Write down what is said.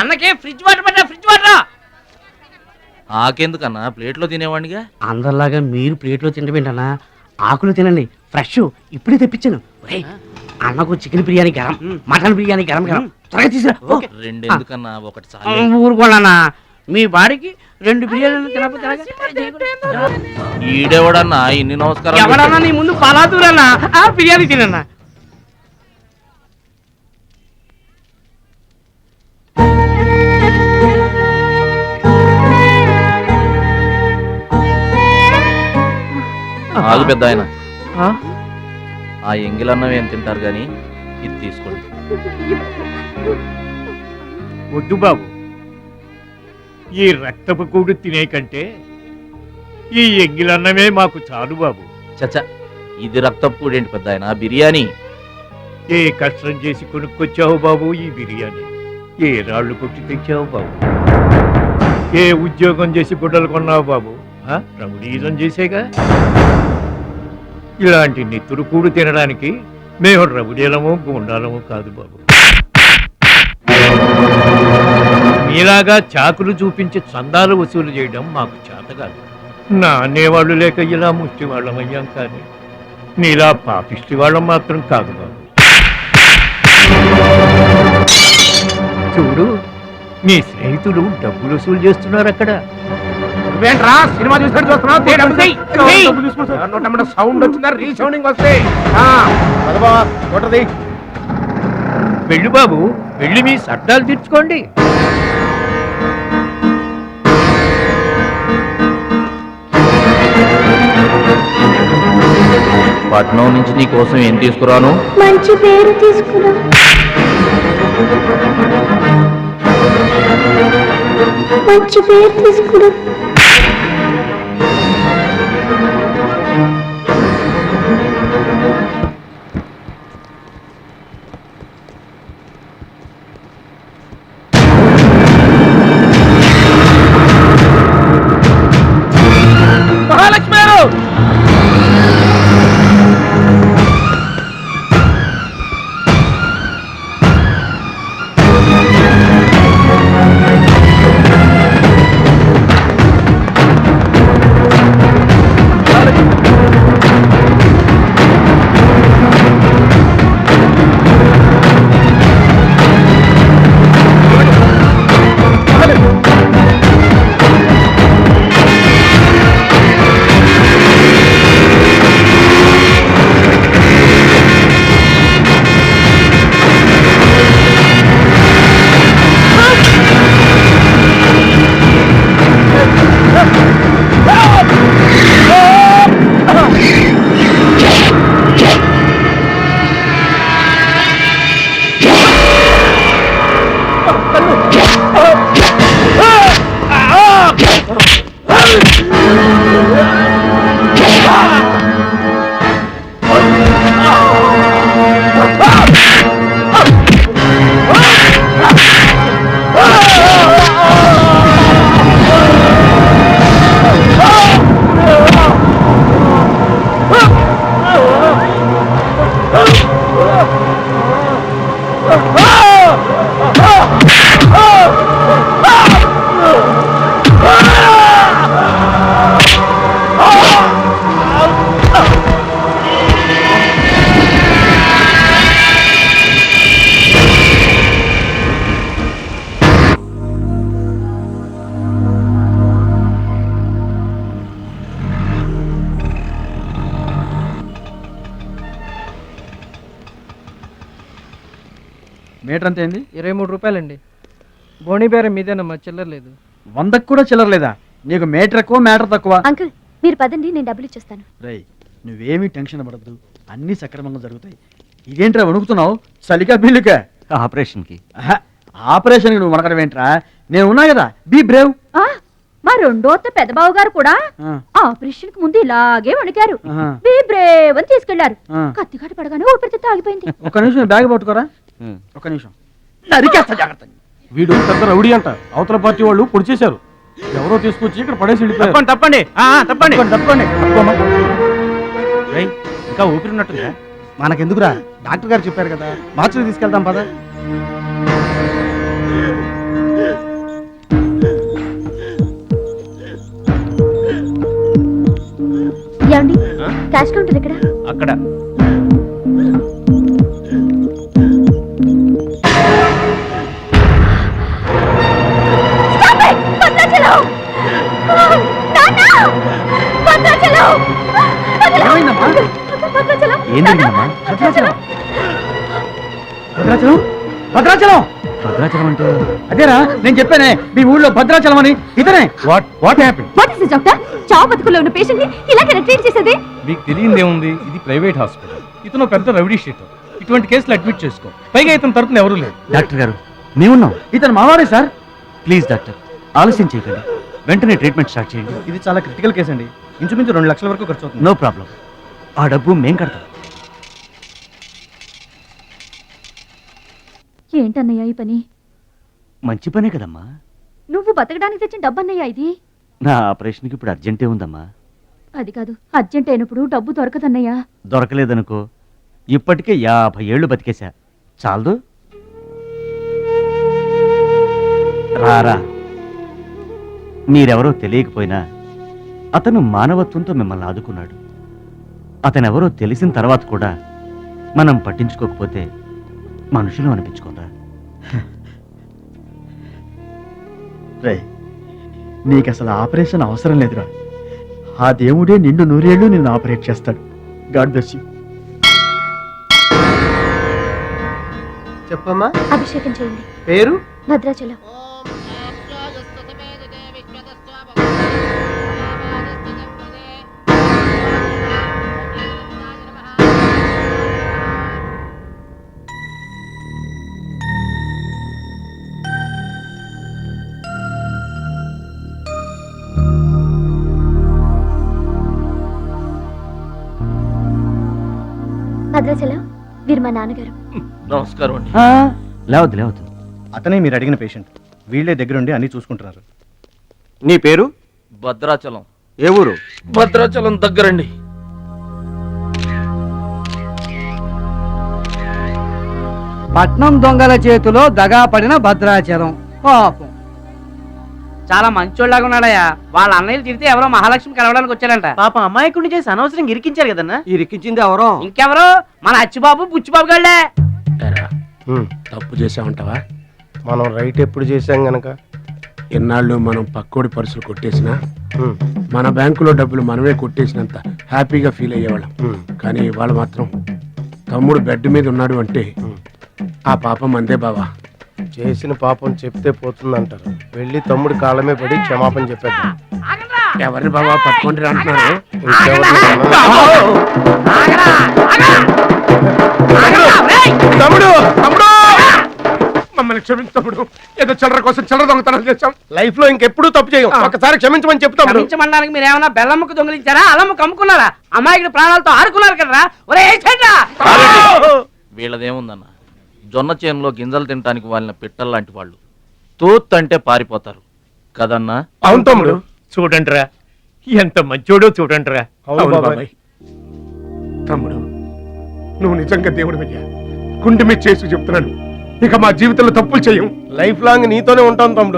అన్నకే fridge water పడ్డా, fridge water. ఆకెందుకన్నా, ప్లేట్లో తినేవాడిగా. అందరిలాగా మీరు ప్లేట్లో తినబెంటన్నా, ఆకులు తినండి, ఫ్రెష్ ఇప్పుడే తెప్పించాను. అన్నకు చికెన్ బిర్యానీ గరం, మటన్ బిర్యానీ గరం గరం, త్వరగా తీసుకురా. రెండు ఎందుకన్నా, ఒకటి చాలు. ఊరుకోండి, మీ బాడీకి 2 బిర్యానీలు తినకపోతే ఈడెవడన్నా ఇన్ని నమస్కారం? ఎవడన్నా నీ ముందు పలాదూరన్నా బిర్యానీ తినన్నా. ఆగు పెద్ద ఆయన, ఆ ఎంగిలన్నం ఏం తింటారు గాని ఇది తీసుకోండి. వద్దు బాబు, ఈ రక్తపు కూడు తినే కంటే ఈ ఎంగిలన్నమే మాకు చాలు బాబు. చచ్చా, ఇది రక్తపు కూడేంటి పెద్ద ఆయన, బిర్యానీ. ఏ కష్టం చేసి కొనుక్కొచ్చావు బాబు ఈ బిర్యానీ? ఏ రాళ్ళు కొట్టి తెచ్చావు బాబు? ఏ ఉద్యోగం చేసి గుడ్డలు కొన్నావు బాబు? రమణీయం చేసేగా. ఇలాంటి నెత్తురు కూడు తినడానికి మేము రవుడీలము గుండాలము కాదు బాబు. మీలాగా చాకులు చూపించి చందాలు వసూలు చేయడం మాకు చేత కాదు. నా అనేవాళ్ళు లేక ఇలా ముష్టి వాళ్ళం అయ్యాం, కానీ నీలా పాపిష్టి వాళ్ళం మాత్రం కాదు బాబు. చూడు, నీ స్నేహితులు డబ్బులు వసూలు చేస్తున్నారు అక్కడ. సినిమా చూస్తున్నావు, సౌండ్ వచ్చిందా, రీసౌండింగ్ వస్తే వెళ్ళు బాబు, వెళ్ళి మీ సర్దాలు తీర్చుకోండి. పట్నం నుంచి నీ కోసం ఏం తీసుకురాను? మంచి పేరు తీసుకురా. మంచి పేరు తీసుకురా. మహాలక్ష్మి గారు, మీటర్ అంతే ఏంది? 23 రూపాయలండి. బోణి బేరం మీదేనమ్మా, చిల్లర లేదు. 100కు కూడా చిల్లర లేదా? నీకు మీటర్ ఎక్కువ, మ్యాటర్ తక్కువ. అంకుల్ మీరు పదండి, నేను డబ్బులు ఇచ్చేస్తాను. రేయ్, నువ్వేమీ టెన్షన్ పడద్దు, అన్నీ సక్రమంగా జరుగుతాయి. ఇదేంట్రా వణుకుతున్నావు? చలికా బిల్లుకా? ఆపరేషన్కి. ఆపరేషన్కి నువ్వు వణకడం ఏంట్రా? నేను ఉన్నా కదా, బీ బ్రేవ్. మా రెండో పెద్దబాబు గారు కూడా ఆపరేషన్ కి ముందు ఇలాగే వణికారు. బీ బ్రేవ్ అని తీసుకెళ్లారు. కత్తిగాట పడగానే ఊపిరితిత్తు ఆగిపోయింది. ఒక నిమిషం బ్యాగ్ పట్టుకోరా, ఒక నిమిషం. నరికేస్తా జాగ్రత్త. వీడు పెద్ద రౌడీ అంట, అవతల పార్టీ వాళ్ళు పొడి చేశారు. ఎవరో తీసుకొచ్చి ఇక్కడ పడేసి వెళ్ళిపోయారు. తప్పండి తప్పండి తప్పండి. ఇంకా ఊపిరి ఉన్నట్టుగా. మనకెందుకురా, డాక్టర్ గారు చెప్పారు కదా, మార్చికి తీసుకెళ్తాం పద. క్యాష్ కౌంటర్ ఎక్కడ? అక్కడ Stop it! భద్రాచలం! నాన్న! భద్రాచలం! ఏమైందమ్మా? భద్రాచలం! ఏం జరిగిందమ్మా? భద్రాచలం భద్రాచలం భద్రాచలం భద్రాచలం అంటే అదేరా నేను చెప్పానే మీ ఊళ్ళో భద్రాచలం అని. ఇతనే what happen? What is this, doctor? చావు బతుకులో ఉన్న పేషెంట్ ని ఇలాగే ట్రీట్ చేసేది? మీకు తెలియంది ఏముంది, ఇది ప్రైవేట్ హాస్పిటల్. ఇతను పెద్ద రౌడీ షీటర్. ఇటువంటి కేసులు అడ్మిట్ చేసుకో. పైగా ఇతని తరపున ఎవరూ లేరు. డాక్టర్ గారు మేమున్నాం. ఇతను మావాడే సార్. ప్లీజ్ డాక్టర్ ఆలస్యం చేయకండి, వెంటనే ట్రీట్మెంట్ స్టార్ట్ చేయండి. ఇది చాలా క్రిటికల్ కేసు అండి. ఇంచుమించు 2 లక్షల వరకు ఖర్చు అవుతుంది. నో ప్రాబ్లం, ఆ డబ్బు మేం కడతాం. ఏంటన్నయ్య ఈ పని? మంచి పనే కదమ్మా. నువ్వు బతకడానికి తెచ్చిన డబ్బన్నయ్య ఇది. నా ఆపరేషన్కి ఇప్పుడు అర్జెంటే ఉందమ్మా. అది కాదు, అర్జెంట్ అయినప్పుడు డబ్బు దొరకదన్నయ్య. దొరకలేదనుకో, ఇప్పటికే 50 ఏళ్ళు బతికేశా, చాలదు. రారా, మీరెవరో తెలియకపోయినా అతను మానవత్వంతో మిమ్మల్ని ఆదుకున్నాడు. అతనెవరో తెలిసిన తర్వాత కూడా మనం పట్టించుకోకపోతే మనుషులు అనిపించుకోరా. రే, నీకు అసలు ఆపరేషన్ అవసరం లేదురా. ఆ దేవుడే నిండు 100 ఏళ్ళు నిన్ను ఆపరేట్ చేస్తాడు. God bless you. చెప్పమ్మా. అభిషేకం చేయండి. పేరు? భద్రాచలం. భద్రాచలం, వీరు మా నాన్నగారు. నమస్కారం అండి. లేవద్దు లేవద్దు. అతనే మీరు అడిగిన పేషెంట్. వీళ్ళే దగ్గరుండి అన్ని చూసుకుంటున్నారు. నీ పేరు? భద్రాచలం. ఏ ఊరు? భద్రాచలం దగ్గరండి. పట్నం దొంగల చేతిలో దగా పడిన భద్రాచలం పాపం. చాలా మంచోళ్ళగా ఉన్నాడయ్యా. వాళ్ళ అన్నయ్యలు తిరిగితే ఎవరో మహాలక్ష్మి కలవడానికి వచ్చారంట. పాపం అమాయకుడిని చేసి అనవసరంగా ఇరికించారు కదన్నా. ఇరికించింది ఎవరో? ఇంకెవరు, మన అచ్చిబాబు బుచ్చిబాబు గాళ్ళే. తప్పు చేసామంటావా? మనం రైట్ ఎప్పుడు చేసాం గనక ఎన్నాళ్ళు మనం పక్కోడి పర్సులు కొట్టేసినా మన బ్యాంకులో డబ్బులు మనమే కొట్టేసినంత హ్యాపీగా ఫీల్ అయ్యేవాళ్ళం. కానీ ఇవాళ మాత్రం తమ్ముడు బెడ్ మీద ఉన్నాడు అంటే ఆ పాపం అందే బావా. చేసిన పాపం చెప్తే పోతుందంటారు. వెళ్ళి తమ్ముడి కాళ్ళమే పడి క్షమాపణ చెప్పేద్దాం. ఎవరిని బావా పట్టుకుంటారు అంటున్నారు? తమ్ముడు తమ్ముడు మమ్మల్ని క్షమించు తమ్ముడు. ఏదో చిల్లర కోసం చిల్లర దొంగతనం చేశాం. లైఫ్ లో ఇంకెప్పుడు తప్పు చేయం. ఒకసారి క్షమించమని చెప్తాం. క్షమించమనడానికి మీరు ఏమన్నా బెల్లమ్మకు దొంగిలించారా, అల్లమ్మకు అమ్ముకున్నారా? అమాయకుడి ప్రాణాలతో ఆడుకున్నారు కదరా. ఒరే వీళ్ళదేముందన్న, జొన్న చేనులో గింజలు తినడానికి వాళ్ళని పిట్టల్లాంటి వాళ్ళు. తూత్ అంటే పారిపోతారు కదన్నా. అవును తమ్ముడు. చూడండిరా, ఎంత మంచోడో చూడండిరా. అవును బాబాయ్. తమ్ముడు, నువ్వు నిజంగా దేవుడు అయ్యా. గుండె మీద చేసి చెప్తున్నాను, ఇక మా జీవితంలో తప్పులు చేయం. లైఫ్ లాంగ్ నీతోనే ఉంటాను తమ్ముడు.